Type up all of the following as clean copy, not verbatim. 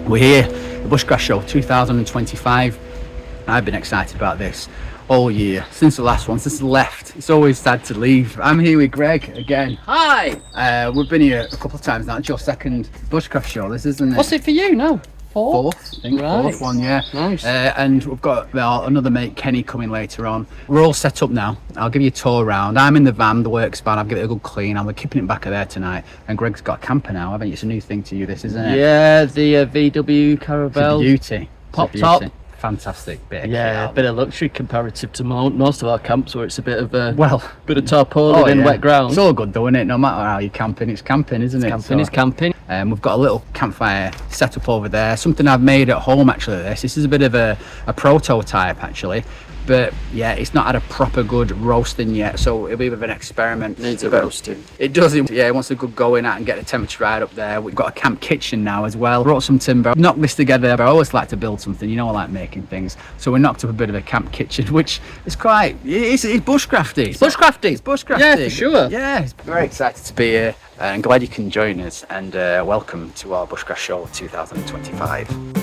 We're here, the Bushcraft Show 2025. I've been excited about this all year, since the last one, since I left. It's always sad to leave. I'm here with Greg again. Hi! We've been here a couple of times now. It's your second Bushcraft Show, this, isn't it? What's it for you now? Fourth, I think. Right. Fourth one, yeah. Nice. And we've got another mate, Kenny, coming later on. We're all set up now. I'll give you a tour around. I'm in the van, the works van. I'll give it a good clean. I'm keeping it back of there tonight. And Greg's got a camper now, haven't you? It's a new thing to you, this, isn't it? Yeah, the VW Caravelle. It's a beauty. Pop It's a top. beauty. Fantastic bit of Yeah, a kit. bit of luxury comparative to most of our camps, where it's a bit of a Well, bit of tarpaulin in yeah. wet ground. It's all good though, isn't it? No matter how you're camping, it's camping, isn't it? Camping is camping. We've got a little campfire set up over there. Something I've made at home actually. This is a bit of a prototype actually. But yeah, it's not had a proper good roasting yet, so it'll be a bit of an experiment. Needs a roasting. It does, yeah, it wants a good going out and get the temperature right up there. We've got a camp kitchen now as well. Brought some timber, knocked this together, but I always like to build something, you know, I like making things. So we knocked up a bit of a camp kitchen, which is it's bushcrafty. It's bushcrafty. It's bushcrafty. Yeah, for sure. Yeah, very excited to be here and glad you can join us, and welcome to our Bushcraft Show 2025.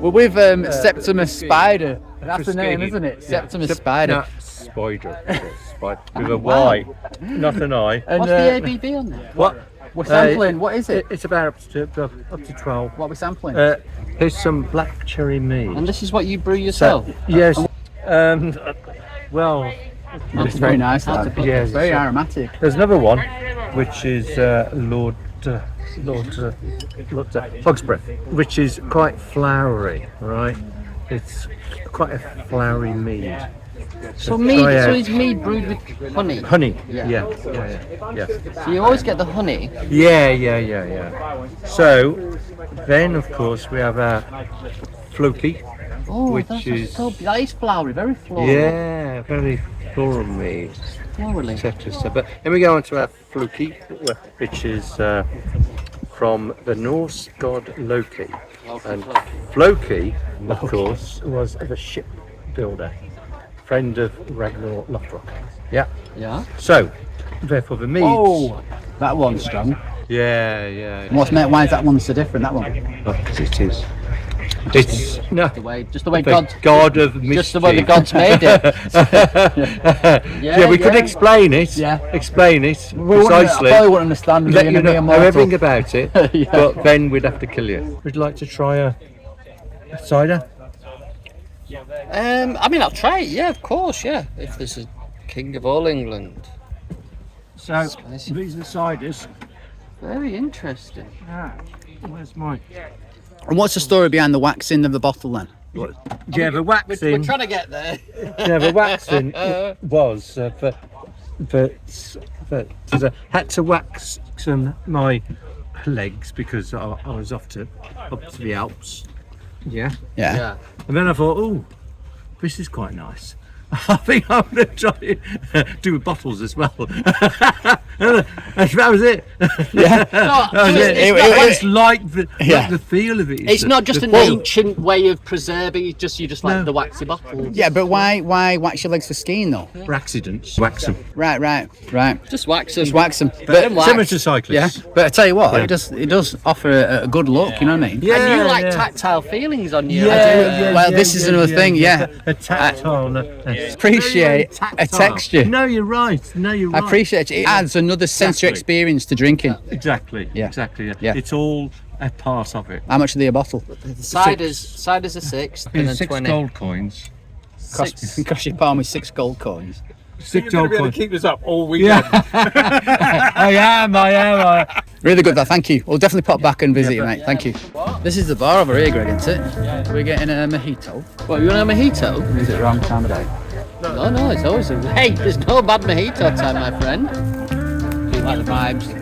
We're with Septimus Spider. That's the name, isn't it? Septimus Spider. Spider. With a Y, not an I. And, What's the ABV on there? What? we're sampling. What is it? It's about up to 12. What are we sampling? Here's some black cherry mead. And this is what you brew yourself? Yes. Well, It's very nice. That. Yes, It's very it's, aromatic. there's another one, which is Lord Fog's Breath, which is quite flowery, right? It's quite a flowery mead. So mead, so it's mead brewed with honey. Honey. Yeah. Yeah. So you always get the honey. Yeah. So then, of course, we have our floki. Oh, Which that is- is flowery, very floral. Yeah, very floral mead, Florally. etc. But then we go on to our floki, which is from the Norse god Loki. And Floki, of course, was the shipbuilder, friend of Ragnar Lothbrok. Yeah. Yeah. So, therefore, the meads. Oh, that one's strong. Yeah. Why is that one so different? That one. Because it is. It's no. Just the way The God. god of mischief. Just the way the gods made it. Yeah, we could explain it. Yeah. Explain it I precisely. probably wouldn't understand. Let you know everything about it, Yeah. but then we'd have to kill you. Would you like to try a cider? I mean, I'll try it. Yeah, of course. Yeah, if there's a king of all England. So Spicy. these are ciders. Very interesting. Where's mine? And what's the story behind the waxing of the bottle then? Yeah, the waxing. to get there. Yeah, the waxing was I had to wax my legs because I was up to the Alps. Yeah. Yeah. And then I thought, oh, this is quite nice. I think I'm going to try it, do with bottles as well. That was it. Yeah. That was it. It's It's like the feel of it. It's not just an ancient way of preserving. You just like No. the waxy bottles. Yeah, but why wax your legs for skiing though? for accidents. Wax them. Right. Just wax them. Just wax them. Similar to cyclists. Yeah, but I tell you what, Yeah. it does offer a good look. You know what I mean? Yeah, And you like yeah. tactile feelings on you. Well, this is another thing, yeah. A tactile. Appreciate a texture. No, you're right. I appreciate it. It adds another sensory Exactly. experience to drinking. Exactly. Yeah. Exactly. Yeah. It's all a part of it. How much are they a bottle? The ciders are 6 and then 6 20. gold coins. Cost you palm with 6 gold coins. 6 gold coins. Keep this up all weekend. I am. Really good, though. Thank you. We'll definitely pop back and visit you, mate. Thank you. This is the bar over here, Greg, isn't it? Yeah. We're getting a mojito. What, you want a mojito? Or is it wrong time of day? No, it's always a... Hey, there's no bad mojito time, my friend. Do you like the vibes?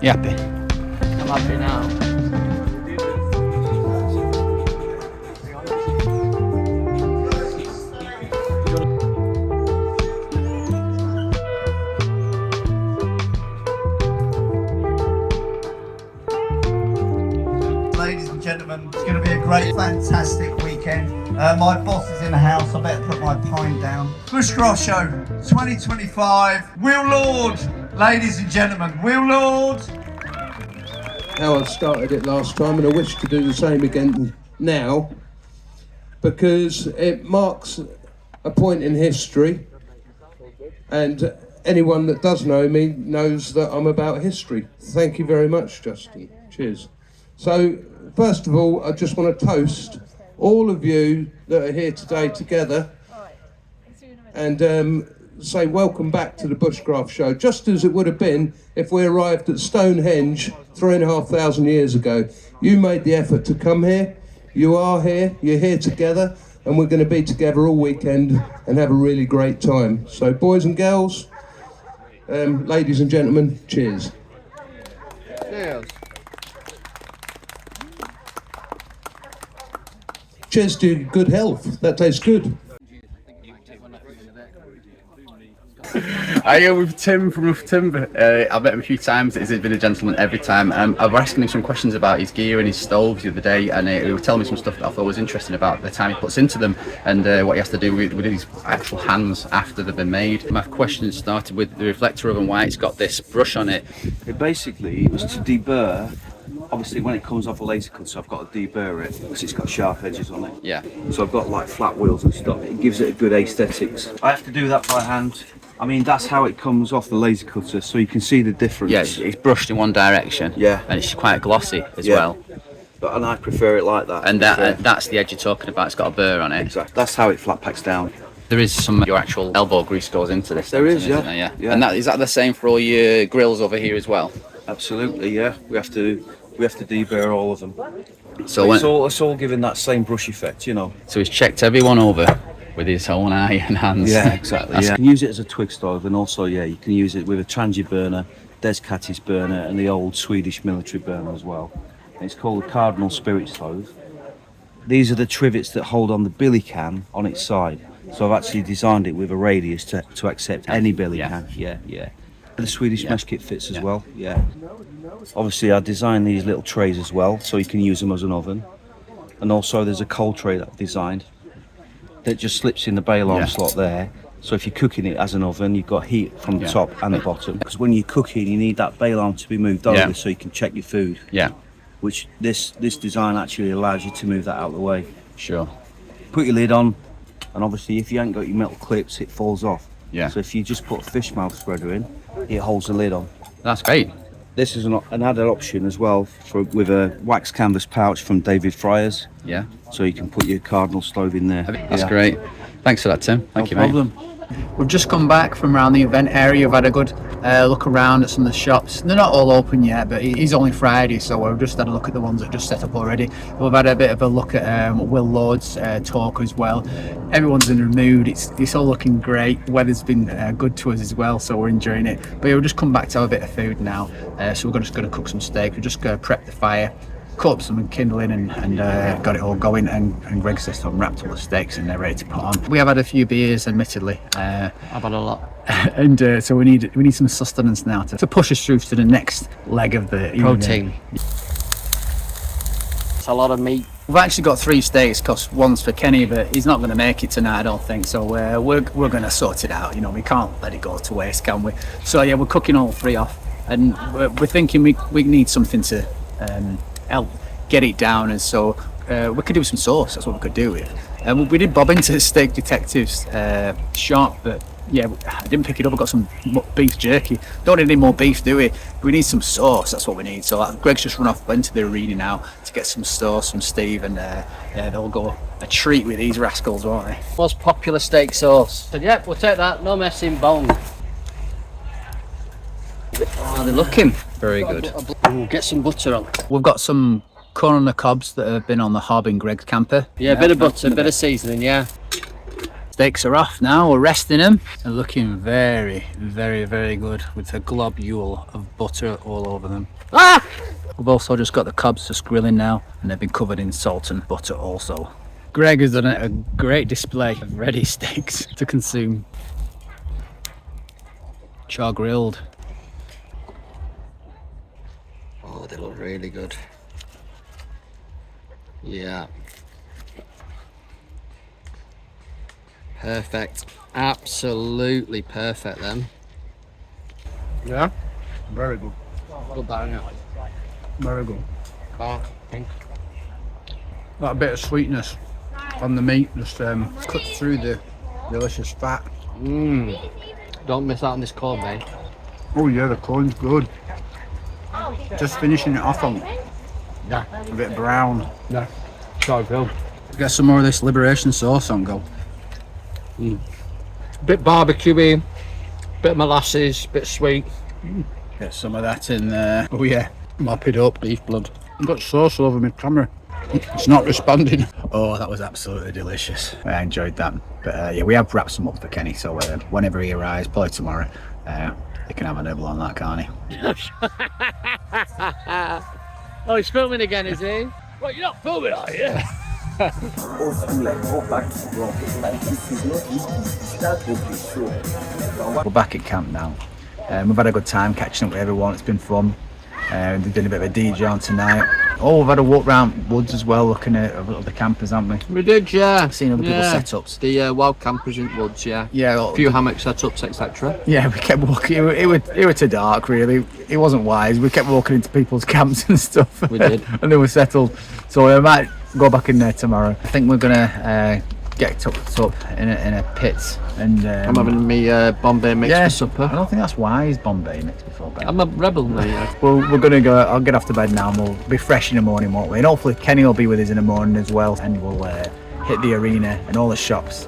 You happy? I'm happy now. Ladies and gentlemen, it's going to be a great, fantastic weekend. My boss is in the house, I better put my pint down. Bushcraft Show 2025, Will Lord, ladies and gentlemen, Will Lord. How I started it last time, and I wish to do the same again now, because it marks a point in history, and anyone that does know me knows that I'm about history. Thank you very much, Justin. Cheers. So, first of all, I just want to toast all of you that are here today together and say welcome back to the Bushcraft Show, just as it would have been if we arrived at Stonehenge 3,500 years ago. You made the effort to come here, you are here, you're here together, and we're going to be together all weekend and have a really great time. So boys and girls, ladies and gentlemen, cheers. Cheers. Cheers to good health, that tastes good. I am with Tim from Rough Timber. I've met him a few times. He's been a gentleman every time. I was asking him some questions about his gear and his stoves the other day, and he was telling me some stuff that I thought was interesting about the time he puts into them and what he has to do with his actual hands after they've been made. My question started with the reflector oven, why it's got this brush on it. It basically was to deburr. Obviously, when it comes off a laser cutter, I've got to deburr it because it's got sharp edges on it. Yeah. So I've got like flat wheels and stuff. It gives it a good aesthetics. I have to do that by hand. I mean, that's how it comes off the laser cutter, so you can see the difference. Yeah, it's brushed in one direction. Yeah. And it's quite glossy as well. And I prefer it like that. And that's the edge you're talking about. It's got a burr on it. Exactly. That's how it flat packs down. There is some your actual elbow grease goes into this. There is, isn't yeah. there? Yeah. And is that the same for all your grills over here as well? Absolutely, yeah. We have to deburr all of them. So It's all giving that same brush effect, you know. So he's checked everyone over with his own eye and hands. Yeah, exactly. You can use it as a twig stove, and also, you can use it with a Trangia burner, Descattis burner, and the old Swedish military burner as well. And it's called a Cardinal Spirit stove. These are the trivets that hold on the billy can on its side. So I've actually designed it with a radius to accept any billy can. Yeah. The Swedish mesh kit fits as well. Yeah. Obviously, I designed these little trays as well, so you can use them as an oven. And also, there's a coal tray that I've designed that just slips in the bail arm slot there. So if you're cooking it as an oven, you've got heat from the top and the bottom. Because when you're cooking, you need that bail arm to be moved over so you can check your food. Yeah. Which this design actually allows you to move that out of the way. Sure. Put your lid on, and obviously if you ain't got your metal clips, it falls off. Yeah. So if you just put a fish mouth spreader in, it holds the lid on. That's great. This is an added option as well with a wax canvas pouch from David Fryers. Yeah. So you can put your Cardinal stove in there. That's great. Thanks for that, Tim. Thank you, no problem. mate. We've just come back from around the event area. We've had a good look around at some of the shops. They're not all open yet, but it's only Friday, so we've just had a look at the ones that are just set up already. We've had a bit of a look at Will Lord's talk as well. Everyone's in a mood. It's all looking great. The weather's been good to us as well, so we're enjoying it. But yeah, we've just come back to have a bit of food now. So we're just going to cook some steak. We're just going to prep the fire, cut up some kindling and got it all going, and Greg's just unwrapped all the steaks and they're ready to put on. We have had a few beers, admittedly. I've had a lot. And so we need some sustenance now to push us through to the next leg of the Protein. It's a lot of meat. We've actually got 3 steaks, because one's for Kenny, but he's not going to make it tonight, I don't think. So we're going to sort it out. You know, we can't let it go to waste, can we? So yeah, we're cooking all 3 off, and we're thinking we need something to help get it down, and so we could do some sauce. That's what we could do with. We did bob into the Steak Detectives shop, but yeah, I didn't pick it up. I got some beef jerky. Don't need any more beef, do we? We need some sauce. That's what we need. So Greg's just run off into the arena now to get some sauce from Steve, and yeah, they'll go a treat with these rascals, won't they? Most popular steak sauce. Said, yep, we'll take that. No messing, bong. Oh, they're looking very good. Ooh, get some butter on. We've got some corn on the cobs that have been on the hob in Greg's camper. Yeah, a bit of butter, a bit of seasoning, yeah. Steaks are off now, we're resting them. They're looking very, very, very good with a globule of butter all over them. Ah! We've also just got the cobs just grilling now, and they've been covered in salt and butter also. Greg has done a great display of ready steaks to consume. Char grilled. Oh, they look really good. Yeah. Perfect. Absolutely perfect then. Yeah, very good. Good banger. Very good. Can't think. That bit of sweetness on the meat just cuts through the delicious fat. Don't miss out on this corn, mate. Oh yeah, the corn's good. Just finishing it off on Yeah. a bit brown. Yeah. So good. Get some more of this Liberation sauce on go. Bit barbecuey, bit of molasses, bit sweet. Get some of that in there. Oh yeah, mop it up. Beef blood. I've got sauce all over my camera. It's not responding. Oh, that was absolutely delicious. I enjoyed that. But yeah, we have wrapped some up for Kenny, so whenever he arrives, probably tomorrow, he can have a nibble on that, can't he? Oh, he's filming again, is he? Well, you're not filming, are you? We're back at camp now. We've had a good time catching up with everyone. It's been fun. They've done a bit of a DJ on tonight. Oh, we've had a walk around woods as well, looking at other campers, haven't we? We did, yeah. Seen other people's setups. The wild campers in woods, yeah. Yeah, A few hammock setups, etc. yeah. We kept walking. It was too dark, really. It wasn't wise. We kept walking into people's camps and stuff. We did. And they were settled. So I might go back in there tomorrow. I think we're gonna get tucked up in a pit, and I'm having me Bombay mix for supper. I don't think that's wise, Bombay mix before bed. I'm a rebel, mate. Well, we're gonna go. I'll get off to bed now, and we'll be fresh in the morning, won't we? And hopefully Kenny will be with us in the morning as well, and we'll hit the arena and all the shops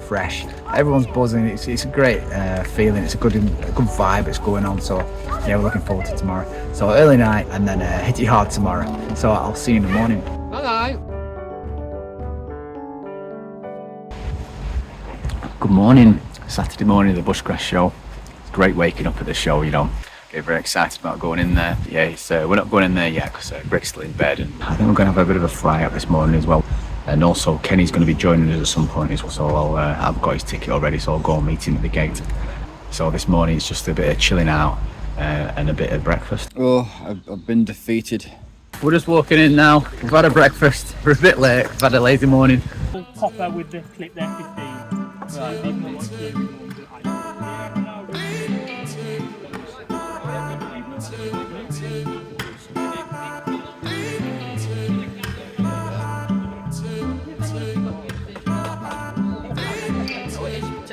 fresh. Everyone's buzzing. It's a great feeling. It's a good vibe that's going on. So yeah, we're looking forward to tomorrow. So early night, and then hit it hard tomorrow. So I'll see you in the morning. Bye. Good morning. Saturday morning, the Bushcraft Show. It's great waking up at the show, you know. Get very excited about going in there. Yeah, we're not going in there yet because Greg's still in bed, and I think we're going to have a bit of a fly out this morning as well. And also, Kenny's going to be joining us at some point as well, so I've got his ticket already, so I'll go and meet him at the gate. So this morning it's just a bit of chilling out and a bit of breakfast. Oh, I've been defeated. We're just walking in now. We've had a breakfast. We're a bit late. We've had a lazy morning. Popper with the clip there, 15.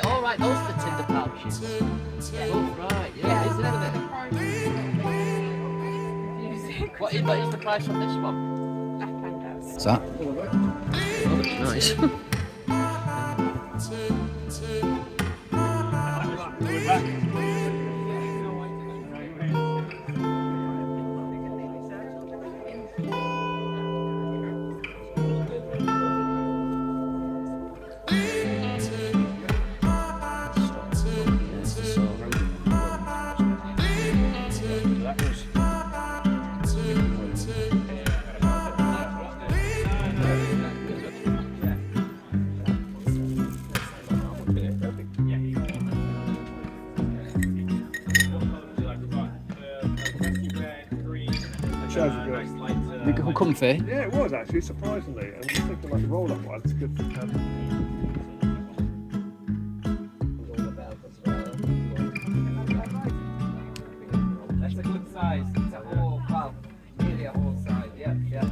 Alright, those are the tinder pouches. Oh, right, yeah, isn't it? What is the price on this one? What's that? Oh, that's nice. comfy. Yeah, it was actually, surprisingly. And just thinking like the roll-up one, it's good for That's a good size. It's a whole, well, nearly a whole size. Yeah, yeah.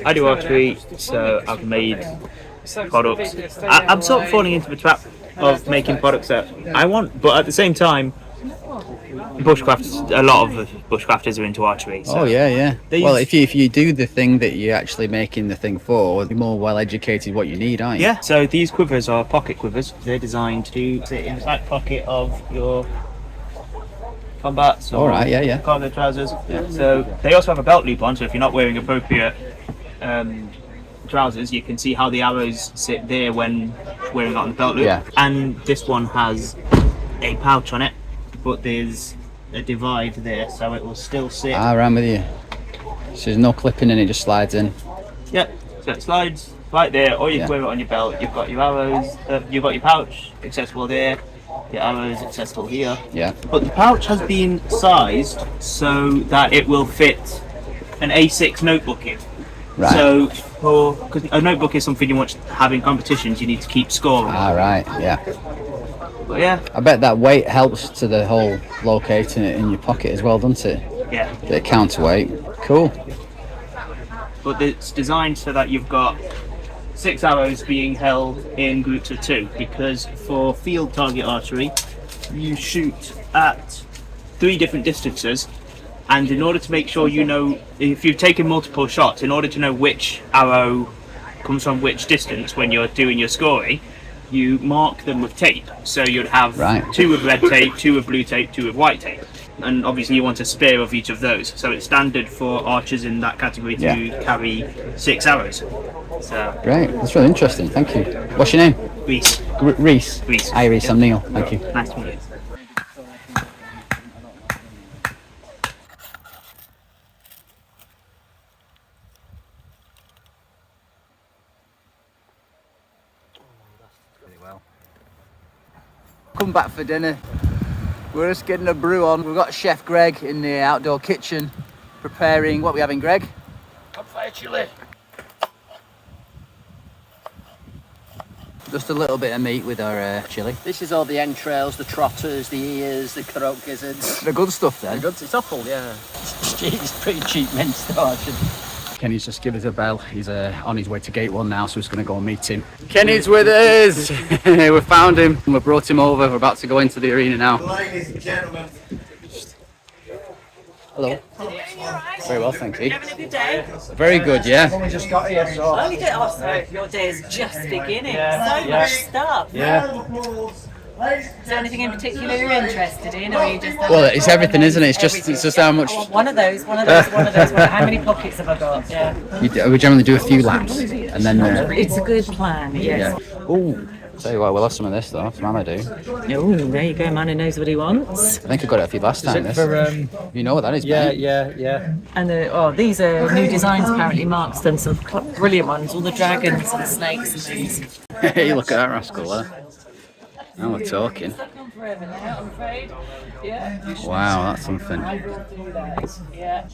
I do archery, so I've made products. I'm sort of falling into the trap of making products that I want, but at the same time, bushcraft. A lot of the bushcrafters are into archery. So Oh yeah, yeah. these- Well, if you do the thing that you're actually making the thing for, you're more well educated what you need, aren't you? Yeah. So these quivers are pocket quivers. They're designed to sit in the back pocket of your combats or All right, yeah, yeah. cargo trousers. So they also have a belt loop on. So if you're not wearing appropriate trousers, you can see how the arrows sit there when wearing it on the belt loop. Yeah. And this one has a pouch on it, but there's a divide there, so it will still sit. Ah, right with you. So there's no clipping in it, just slides in. Yep. So it slides right there, or you Yeah. can wear it on your belt. You've got your arrows. You've got your pouch accessible there. Your arrows accessible here. Yeah. But the pouch has been sized so that it will fit an A6 notebook in. Right. So, because a notebook is something you want to have in competitions, you need to keep score. Ah, right. Yeah. But yeah, I bet that weight helps to the whole locating it in your pocket as well, doesn't it? yeah. Bit of counterweight. Cool. But it's designed so that you've got 6 arrows being held in groups of 2, because for field target archery, you shoot at 3 different distances, and in order to make sure you know, if you've taken multiple shots, in order to know which arrow comes from which distance when you're doing your scoring, you mark them with tape. So you'd have Right. 2 with red tape, 2 with blue tape, 2 with white tape. And obviously you want a spare of each of those. So it's standard for archers in that category to Yeah. carry 6 arrows. So, Great. That's really interesting. Thank you. What's your name? Reese, Reese. Reese. Hi, Reese. I'm Neil. Thank you. nice to meet you. Come back for dinner. We're just getting a brew on. We've got Chef Greg in the outdoor kitchen preparing. What are we having, Greg? Campfire chili. Just a little bit of meat with our chili. This is all the entrails, the trotters, the ears, the croak gizzards. The good stuff then. It's awful, yeah. It's pretty cheap mince though, actually. Kenny's just given us a bell. He's on his way to Gate 1 now, so he's going to go and meet him. Kenny's with us! We found him. We brought him over. We're about to go into the arena now. Ladies and gentlemen, Hello. Very well, thank you. Having a good day? Very good, yeah. Only just got here, so. Only did, oh, so your day is just beginning. So much stuff. Yeah. Is there anything in particular you're interested in, or are you just? Well, it's everything, isn't it? It's just how much. I want one of those. How many pockets have I got? Yeah. We generally do a few laps, and then. It's a good plan. Yes. Yeah. Oh, tell you what, we'll have some of this though. Some Amadou. Oh, there you go, man who knows what he wants. I think I got it a few last time. This. You know what that is, mate? Yeah. And these are new designs. Apparently, Mark's done some brilliant ones. All the dragons and snakes and things. Hey, look at that rascal there. Now we're talking. Stuck on forever now, I'm afraid. Yeah. Wow, that's something. Yeah.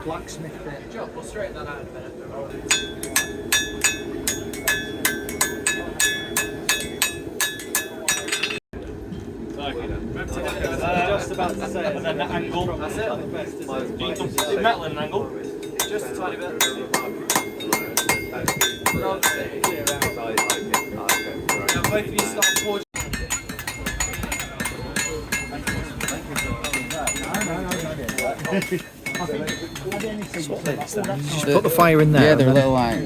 Blacksmith bit. Joe, we'll straighten that out in a minute. about to say. And then the angle. That's it. Do you do metal in an angle? Just a tiny bit. Now both of you start forging. Put the fire in there. Yeah, they're a little like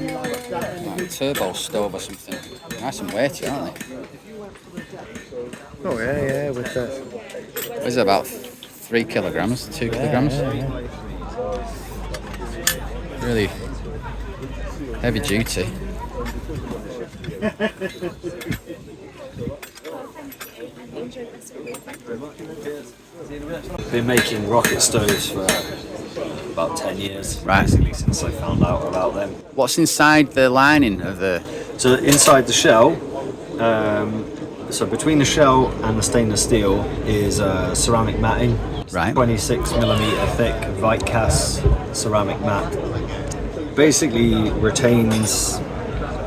turbo stove or something. Nice and weighty, aren't they? Oh yeah, with the. What is it, about 3 kilograms, 2 kilograms? Yeah. Really heavy duty. Been making rocket stoves for about 10 years, right? Basically, since I found out about them. What's inside the lining of the? So inside the shell, so between the shell and the stainless steel is ceramic matting. Right. 26mm thick Vitecast ceramic mat. Basically retains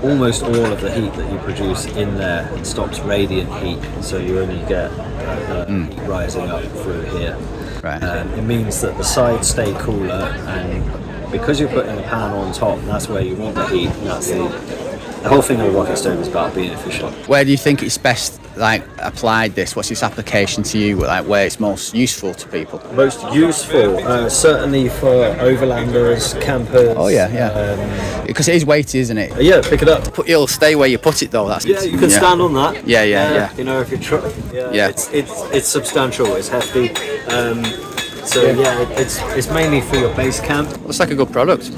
almost all of the heat that you produce in there and stops radiant heat, so you only get heat rising up through here. Right. It means that the sides stay cooler, and because you're putting the pan on top, that's where you want the heat. And that's the whole thing of a rocket stove is about being efficient. Where do you think it's best, like, applied this? What's its application to you? Like, where it's most useful to people? Most useful, certainly for overlanders, campers. Oh yeah. Because it is weighty, isn't it? Yeah, pick it up. It'll stay where you put it though. That's Yeah, you can stand on that. Yeah. You know, if you're Yeah. it's substantial. It's hefty. It's mainly for your base camp. Looks like a good product.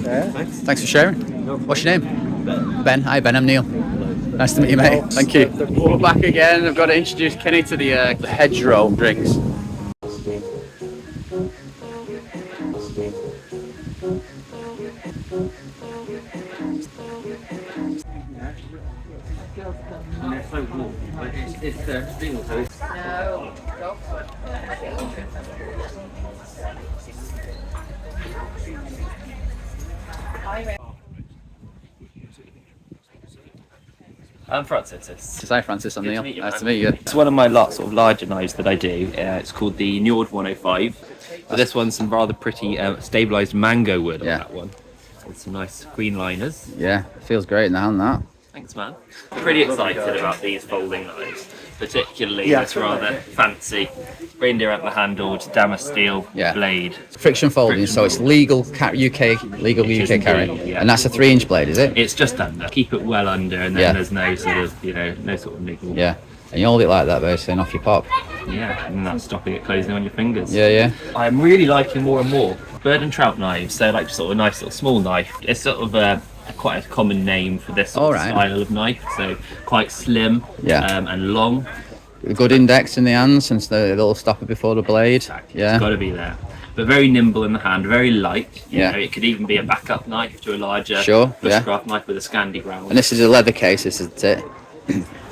Yeah. Thanks for sharing. What's your name? Ben. Hi Ben, I'm Neil. Nice to meet you, mate. Thank you. We're back again. I've got to introduce Kenny to the hedgerow drinks. I'm Francis. Hi Francis, I'm Neil. To meet you, Nice man. to meet you. It's one of my sort of larger knives that I do. It's called the Njord 105. But this one's some rather pretty stabilised mango wood on that one. With some nice green liners. Yeah, it feels great in the hand, that. Thanks, man. Pretty excited about these folding knives, particularly this rather fancy reindeer antler handled damask steel blade. Friction folding, so it's legal UK carry, and that's a 3-inch blade, is it? It's just under. Keep it well under, and then there's no sort of no sort of niggle. Yeah, and you hold it like that, basically, and off you pop. Yeah, and that's stopping it closing on your fingers. Yeah. I'm really liking more and more bird and trout knives. They're like sort of a nice little small knife. It's sort of quite a common name for this sort of style of knife. So quite slim and long. A good index in the hands, since the little stopper before the blade. Exactly. It's got to be there. But very nimble in the hand, very light. You know, it could even be a backup knife to a larger bushcraft knife with a Scandi ground. And this is a leather case, isn't it?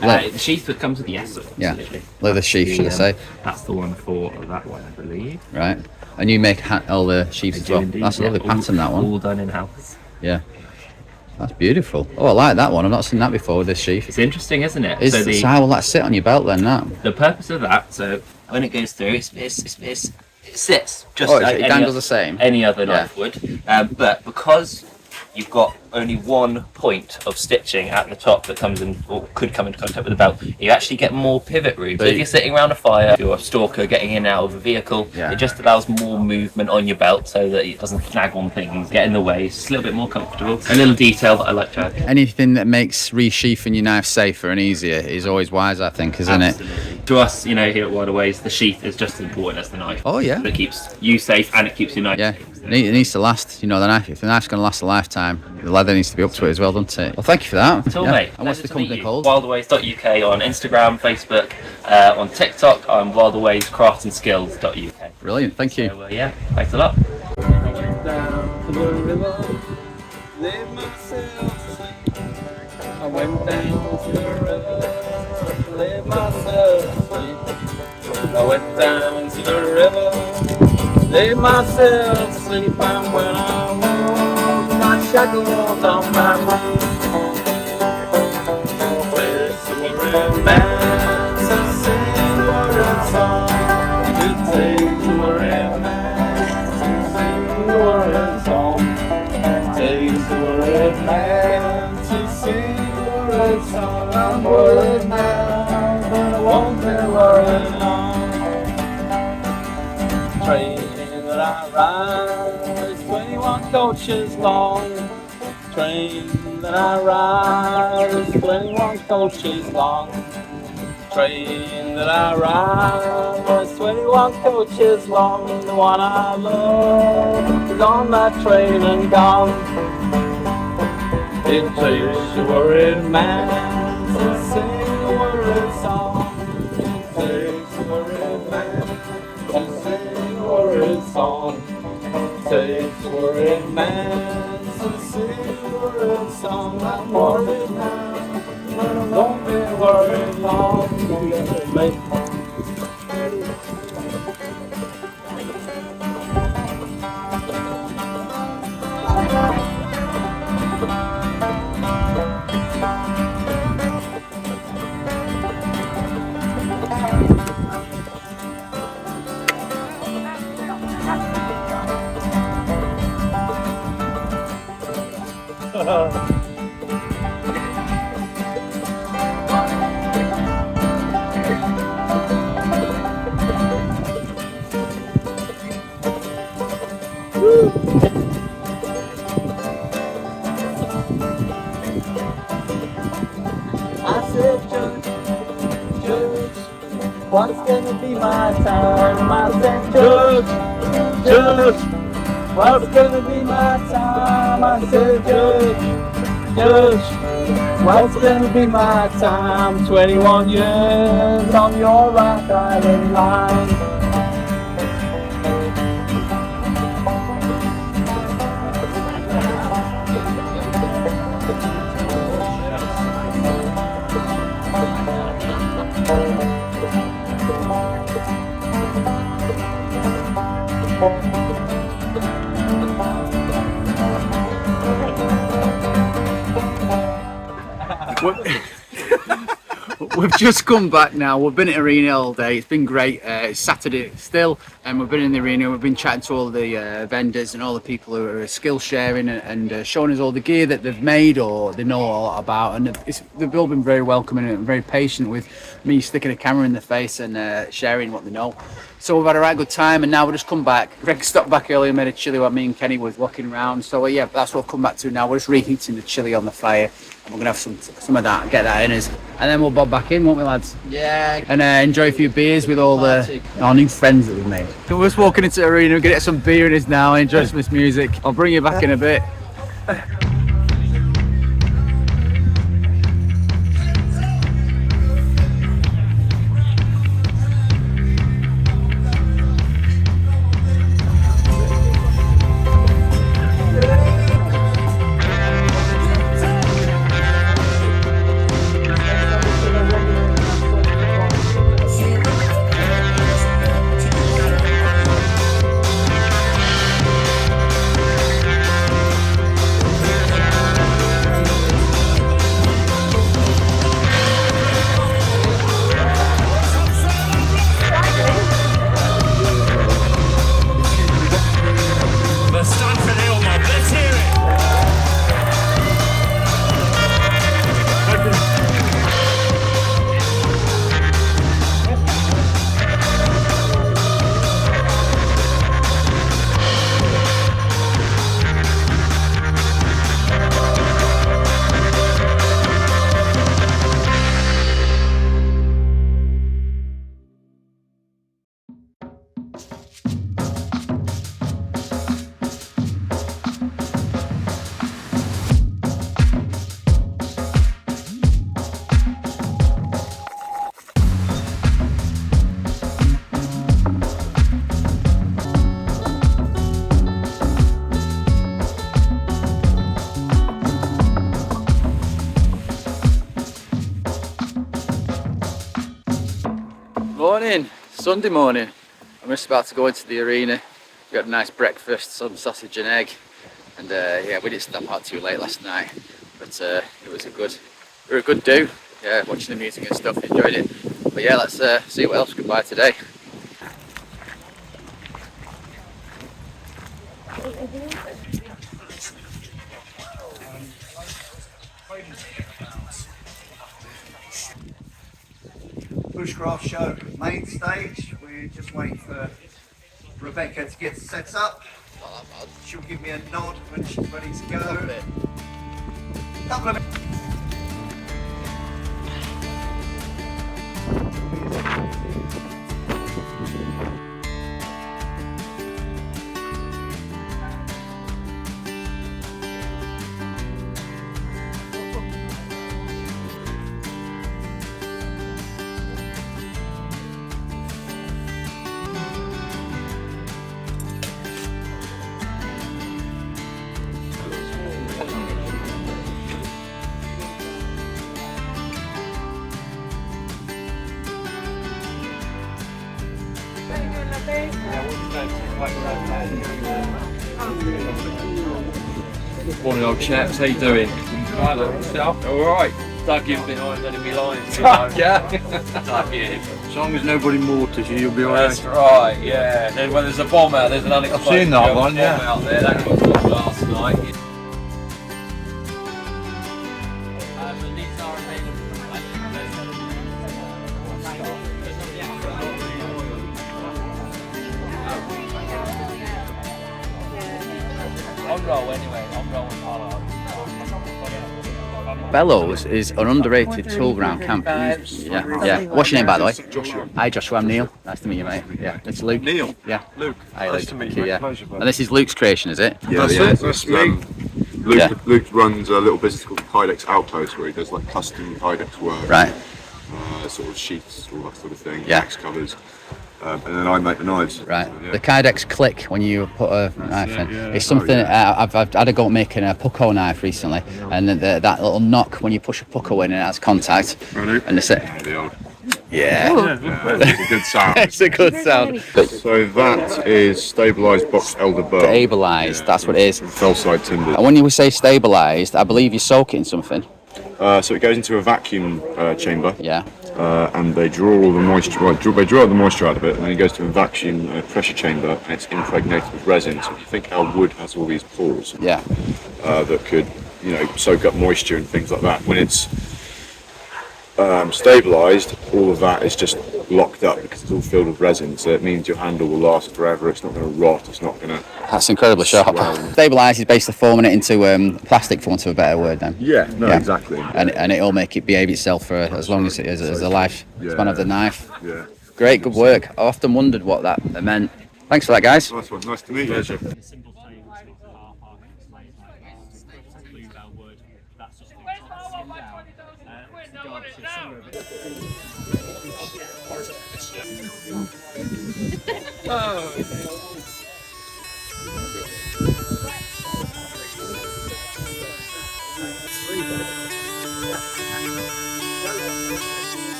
The sheath that comes with the absolutely. Leather sheath, should I say? That's the one for that one, I believe. Right. And you make all the sheaths as well. Indeed, That's a lovely pattern, that one. All done in house. Yeah. That's beautiful. Oh, I like that one. I've not seen that before with this sheath. It's interesting, isn't it? So how will that sit on your belt then? That. The purpose of that, so when it goes through, it sits just like it dangles the same. Any other knife would, but because you've got only one point of stitching at the top that comes in or could come into contact with the belt, you actually get more pivot room. So if you're sitting around a fire, you're a stalker getting in and out of a vehicle, it just allows more movement on your belt so that it doesn't snag on things, get in the way. It's just a little bit more comfortable. A little detail that I like to add. Anything that makes resheathing your knife safer and easier is always wise, I think, isn't it? To us, here at Wild Ways, the sheath is just as important as the knife. Oh yeah. It keeps you safe and it keeps your knife safe. It needs to last, the knife. If the knife's going to last a lifetime, the leather needs to be up to it as well, doesn't it? Well, thank you for that. Cool, mate. And what's the company called? Wildways.uk on Instagram, Facebook, on TikTok, on wildwayscraftsandskills.uk. Brilliant, thank you. So, thanks a lot. I went down to the river, laid myself asleep. I went down to the river, laid myself asleep. And when I woke, my shackles on my feet. Where's the romance? I sing for a song. the word song. Takes the word man to sing the word song. I'm worried now, but I won't be worried long. Train that I ride is 21 coaches long. Train that I ride is 21 coaches long. Train that I ride is 21 coaches long. The one I love is on that train and gone. It takes a worried man to sing a worried song. It takes a worried man to sing a worried song. It takes a worried man to sing a worried song. I'm worried now, but I won't be worried long. Make I said, Judge, Judge, what's gonna be my time? I said, Judge, Judge, what's gonna be my time? I said, Judge, Judge, what's gonna be my time? 21 years on your Rock Island line. We've just come back now. We've been at arena all day. It's been great. It's Saturday still, and we've been in the arena. We've been chatting to all the vendors and all the people who are skill sharing and showing us all the gear that they've made or they know a lot about. And they've all been very welcoming and very patient with me sticking a camera in their face and sharing what they know. So we've had a right good time, and now we've just come back. Greg stopped back earlier and made a chili while me and Kenny was walking around. So yeah, that's what we've come back to now. We're just reheating the chili on the fire, and we're gonna have some of that, get that in us, and then we'll bob back in, won't we, lads? Yeah. And enjoy a few beers with all our new friends that we've made. So we're just walking into the arena. We're gonna get some beer in us now and enjoy some of this music. I'll bring you back in a bit. Morning, Sunday morning. I'm just about to go into the arena. We had a nice breakfast, some sausage and egg, and yeah, we didn't stop out too late last night, but it was a good do. Yeah, watching the music and stuff, enjoyed it. But yeah, let's see what else we can buy today. Bushcraft Show main stage. We're just waiting for Rebecca to get set up. She'll give me a nod when she's ready to go. Couple of Morning, old chaps. How you doing? Right, look yourself. All right. Dug in behind enemy lines. Yeah. Dug in. As long as nobody mortars you, you'll be alright. That's right. Yeah. Then when there's a bomb out, there's an unexploded. I've seen that one. bomb Yeah. out there. That was last night. On roll anyway. On roll and hollow. Bellows is an underrated tool around camp. Yeah. What's your name, by the way? Joshua. Hi, Joshua. I'm Neil. Nice to meet you, mate. Yeah. It's Luke. Neil. Yeah. Luke. Hi, Nice Luke. to meet Thank you. Yeah. Pleasure, bud. And this is Luke's creation, is it? Yeah, that's me. Luke, Yeah. Luke runs a little business called Kydex Outpost where he does like custom Kydex work, Right. Sort of sheaths, all that sort of thing, Yeah. wax covers, and then I make the knives. Right. So, yeah. The Kydex click when you put a knife in. yeah. It's something I've had a go at making a pucko knife recently, and that little knock when you push a pucko in and it has contact, Really? and it's it. The old. Yeah. It's a good sound. It's a good sound. So that is stabilised box elder bow. Stabilised. That's what it is. Fellside timber. And when you say stabilised, I believe you soak it in something. So it goes into a vacuum chamber. Yeah. And they draw all the moisture. Well, they draw all the moisture out of it, and then it goes to a vacuum pressure chamber, and it's impregnated with resin. So if you think how wood has all these pores, Yeah. that could, soak up moisture and things like that. When it's stabilised, all of that is just locked up because it's all filled with resin. So it means your handle will last forever. It's not going to rot. It's not going to. That's incredibly sharp. Stabilised is basically forming it into plastic, for want of a better word. Then. Yeah. No. Yeah. Exactly. And it'll make it behave itself for as long as the life span of the knife. Yeah. Great, good work. I often wondered what that meant. Thanks for that, guys. Nice one. Nice to meet you. Pleasure.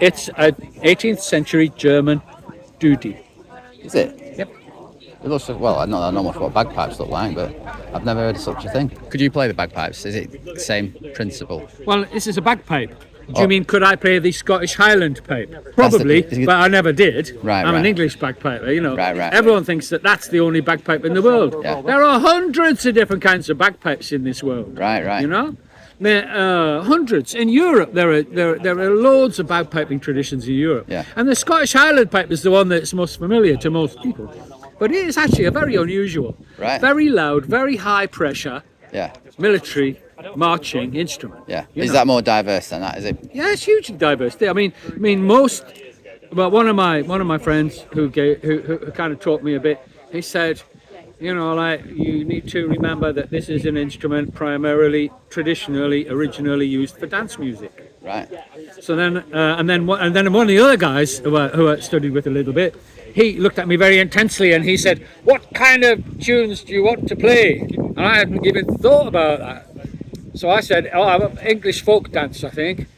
It's an 18th century German duty. Is it? Yep. It looks well. I don't know much what bagpipes look like, but I've never heard of such a thing. Could you play the bagpipes? Is it the same principle? Well, this is a bagpipe. Do Oh. you mean could I play the Scottish Highland pipe? Probably, but I never did. Right, I'm an right. English bagpiper, you know. Right. Everyone thinks that that's the only bagpipe in the world. Yeah. There are hundreds of different kinds of bagpipes in this world. Right. You know, there are hundreds in Europe. There are loads of bagpiping traditions in Europe. Yeah. And the Scottish Highland pipe is the one that's most familiar to most people. But it is actually a very unusual, Right. very loud, very high pressure, Yeah. military marching instrument. Yeah. You Is know. that more diverse than that? Is it? Yeah, it's hugely diverse. I mean, most Well, one of my friends who kind of taught me a bit. He said, you know, like, you need to remember that this is an instrument primarily, traditionally, originally used for dance music. Right. So then, and then one of the other guys who I studied with a little bit, he looked at me very intensely and he said, "What kind of tunes do you want to play?" And I hadn't even thought about that. So I said, "Oh, I'm English folk dance, I think."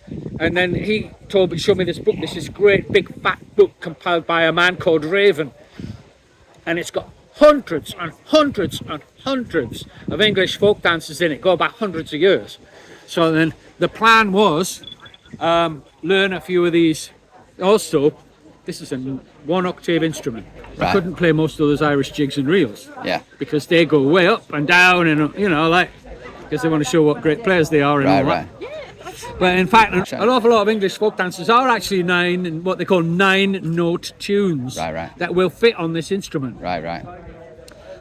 And then he showed me this book. This is great big fat book compiled by a man called Raven, and it's got hundreds and hundreds and hundreds of English folk dances in it, go back hundreds of years. So then the plan was learn a few of these. Also, this is a 1-octave instrument. Right. I couldn't play most of those Irish jigs and reels. Yeah. Because they go way up and down, and you know, like, because they want to show what great players they are and all that. But in fact, an awful lot of English folk dances are actually what they call 9-note tunes that will fit on this instrument. Right.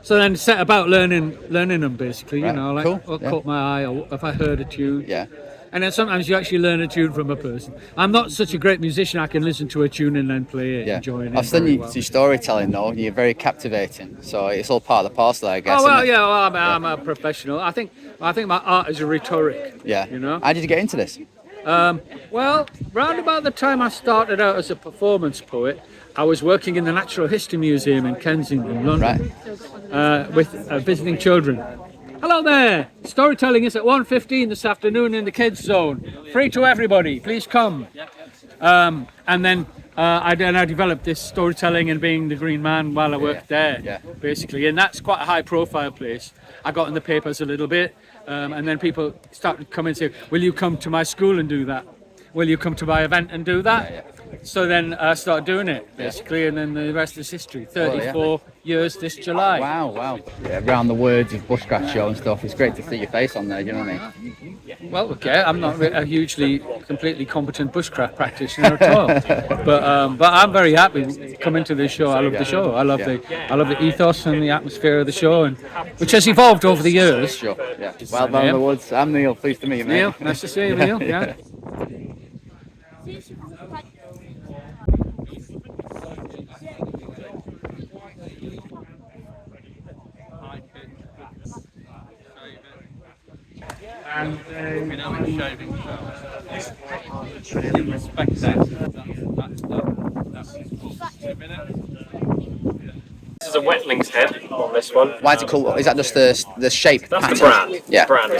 So then set about learning them basically, you know, like Cool. what caught my eye, or if I heard a tune. Yeah. And then sometimes you actually learn a tune from a person. I'm not such a great musician, I can listen to a tune and then play it, enjoying it. I've seen very your storytelling though, you're very captivating. So it's all part of the parcel, I guess. Oh well, isn't it? I'm a professional. I think my art is a rhetoric. Yeah. You know. How did you get into this? Well, round about the time I started out as a performance poet, I was working in the Natural History Museum in Kensington, London, with visiting children. Hello there! Storytelling is at 1:15 this afternoon in the kids zone. Free to everybody, please come. And then I developed this storytelling and being the Green Man while I worked there, basically. And that's quite a high profile place. I got in the papers a little bit, and then people started coming and say, "Will you come to my school and do that? Will you come to my event and do that?" So then I started doing it, basically, and then the rest is history. 34 years this July. Wow. Yeah, around the words of Bushcraft Show and stuff, it's great to see your face on there, do you know what I mean? Well, okay, I'm not a hugely, completely competent bushcraft practitioner at all, but I'm very happy coming to this show. I love the show. I love the ethos and the atmosphere of the show, and which has evolved over the years. Sure. Yeah. Well done, the Woods. I'm Neil. Pleased to meet you, mate. Neil, nice to see you, Neil. Yeah. And shaving This is a wetling's head on this one. Why is it called? Is that just the shape? That's pattern? the brand. Yeah. Brand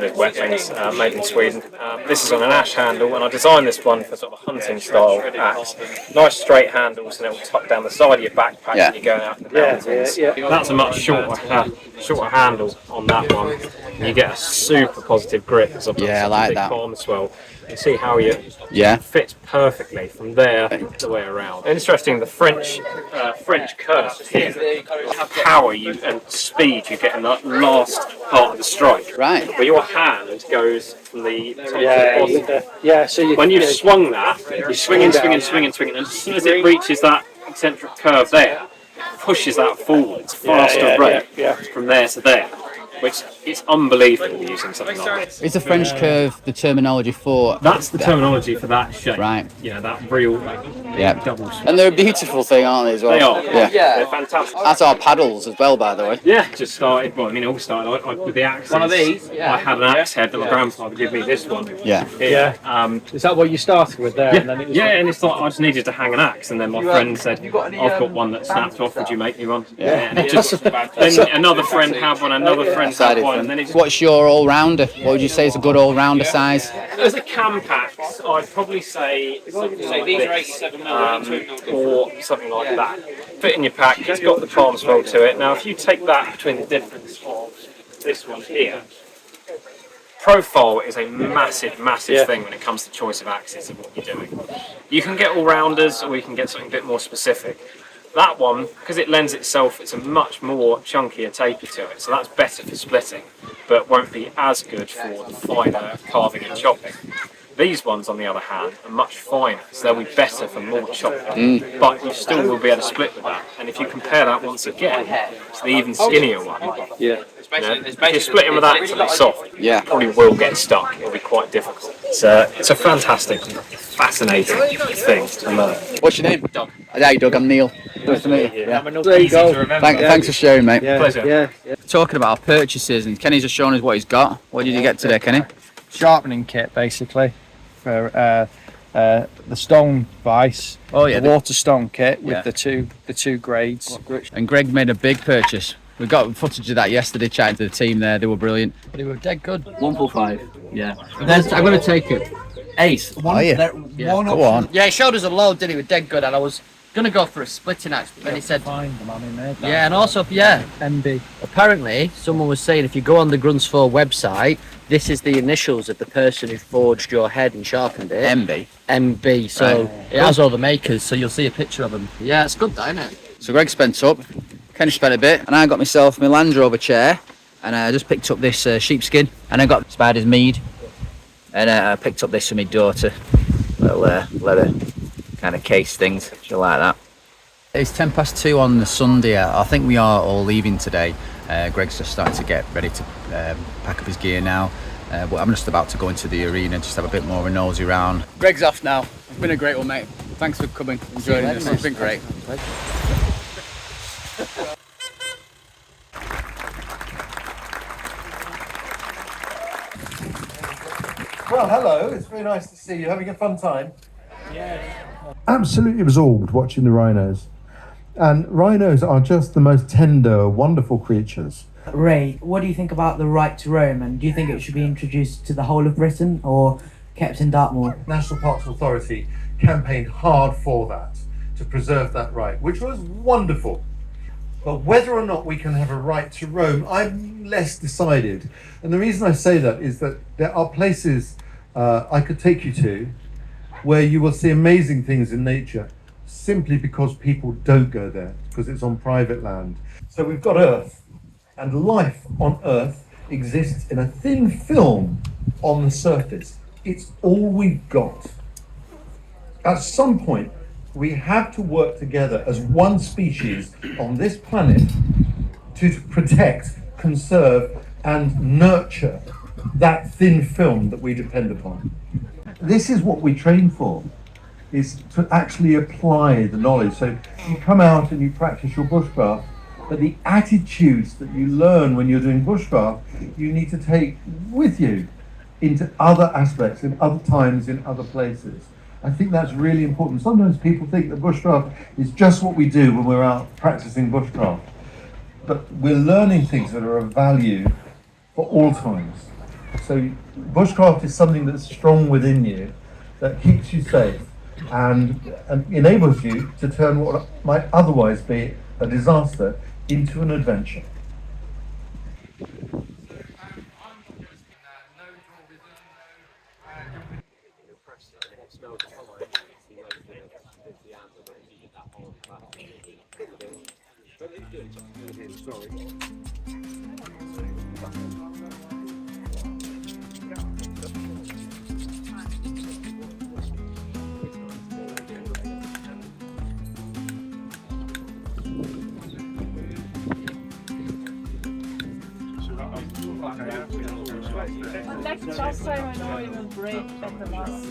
is wetlings, made in Sweden. This is on an ash handle, and I designed this one for sort of a hunting style axe. Nice straight handles, and it will tuck down the side of your backpack when you're going out in the mountains. That's a much shorter handle on that one. And you get a super positive grip. It's a I like big that. palm swell. You see how it fits perfectly from there the way around. Interesting, the French curve here, how power and speed you get in that last part of the strike. Right. Where your hand goes from the top to the bottom. So when you've swung that, you're swinging, and as soon as it reaches that eccentric curve there, it pushes that forwards faster rate from there to there. Which is unbelievable using something like this. Is the French curve the terminology for? That's the terminology for that shape. Right. You know, that real double shape. And they're a beautiful thing, aren't they, as well? They are. They're fantastic. That's our paddles as well, by the way. Yeah, just started. Well, I mean, it all started with the axes. One of these? I had an axe head that my grandfather gave me this one. Yeah. Is that what you started with there? And then it was and it's like I just needed to hang an axe, and then my friend said, "I've got one that snapped off. Would you make me one?" And it just then another friend had one, another friend had one, and then it just. What's your all-rounder? What would you say is a good all-rounder size? As a camp axe, I'd probably say something like this, or something like that. Fit in your pack, it's got the palm swell to it. Now if you take that between the difference of this one here, profile is a massive thing when it comes to choice of axes of what you're doing. You can get all-rounders or you can get something a bit more specific. That one, because it lends itself, it's a much more chunkier taper to it, so that's better for splitting, but won't be as good for the finer carving and chopping. These ones, on the other hand, are much finer, so they'll be better for more chopping, but you still will be able to split with that. And if you compare that once again to the even skinnier one, if you're splitting with that until it's soft, you probably will get stuck, it'll be quite difficult. It's a fantastic, fascinating thing to learn. What's your name? Doug. Hey, Doug. I'm Neil. Nice to meet you. Yeah. There you go. Thanks for sharing, mate. Pleasure. Yeah. Talking about our purchases, and Kenny's just showing us what he's got. What did you get today, Kenny? Sharpening kit, basically, for the stone vise. Oh yeah, the water stone kit with the two grades. And Greg made a big purchase. We got footage of that yesterday, chatting to the team there. They were brilliant. They were dead good. 145. Yeah. I'm going to take it. Ace. Go on. Yeah, he showed us a load, didn't he? We're dead good, and I was going to go for a splitting axe, but then he said... Find them, I mean, yeah, and also, MB. Apparently, someone was saying if you go on the Grunsford website, this is the initials of the person who forged your head and sharpened it. MB. So it has all the makers, so you'll see a picture of them. Yeah, it's good, isn't it? So Greg spent up, Kenny spent a bit, and I got myself my Land Rover chair, and I just picked up this sheepskin, and I got Spider's mead, and I picked up this for my daughter, little leather kind of case things. She'll like that. It's 2:10 on the Sunday. I think we are all leaving today. Greg's just starting to get ready to pack up his gear now. But I'm just about to go into the arena, just have a bit more of a nosy round. Greg's off now. It's been a great one, mate. Thanks for coming, enjoying this. It's been great. Well, hello. It's very nice to see you. Having a fun time? Absolutely absorbed watching the rhinos. And rhinos are just the most tender, wonderful creatures. Ray, what do you think about the right to roam, and do you think it should be introduced to the whole of Britain or kept in Dartmoor? National Parks Authority campaigned hard for that, to preserve that right, which was wonderful. But whether or not we can have a right to roam, I'm less decided. And the reason I say that is that there are places I could take you to where you will see amazing things in nature simply because people don't go there, because it's on private land. So we've got Earth, and life on Earth exists in a thin film on the surface. It's all we've got. At some point, we have to work together as one species on this planet to protect, conserve, and nurture that thin film that we depend upon. This is what we train for, is to actually apply the knowledge. So you come out and you practice your bushcraft, but the attitudes that you learn when you're doing bushcraft, you need to take with you into other aspects, in other times, in other places. I think that's really important. Sometimes people think that bushcraft is just what we do when we're out practicing bushcraft, but we're learning things that are of value for all times. So bushcraft is something that's strong within you, that keeps you safe and enables you to turn what might otherwise be a disaster into an adventure. That's so annoying and break at the last.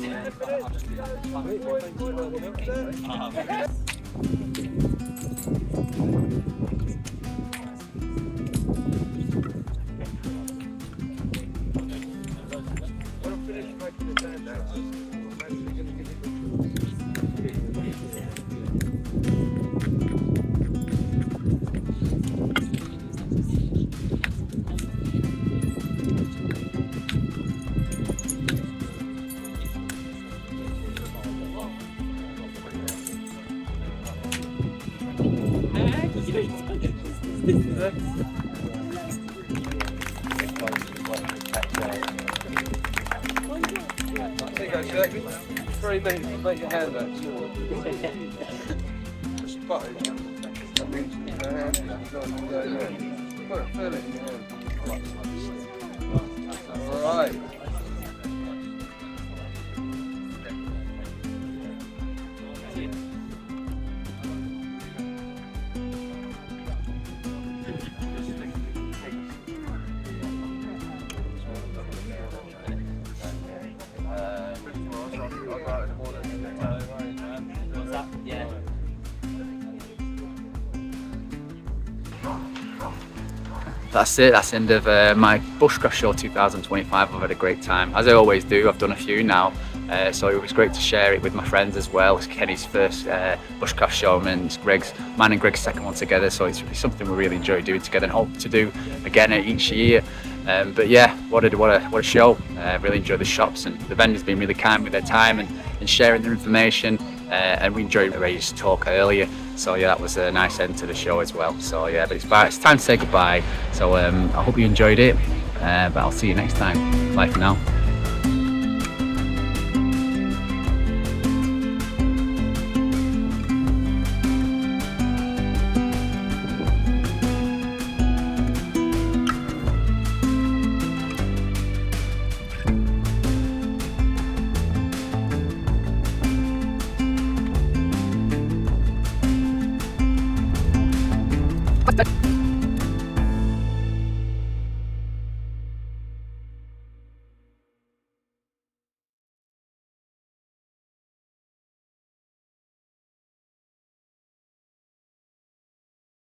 Make your hand up. Spotted. That means your hand feel it in your hand. Alright. that's it. That's the end of my Bushcraft Show 2025. I've had a great time, as I always do. I've done a few now, so it was great to share it with my friends as well. It's Kenny's first Bushcraft Show, and it's mine and Greg's second one together, so it's something we really enjoy doing together and hope to do again each year. But yeah, what a show. Really enjoyed the shops, and the vendors being really kind with their time and sharing their information, and we enjoyed Ray's talk earlier. So yeah, that was a nice end to the show as well. So yeah, but it's time to say goodbye. So I hope you enjoyed it, but I'll see you next time. Bye for now.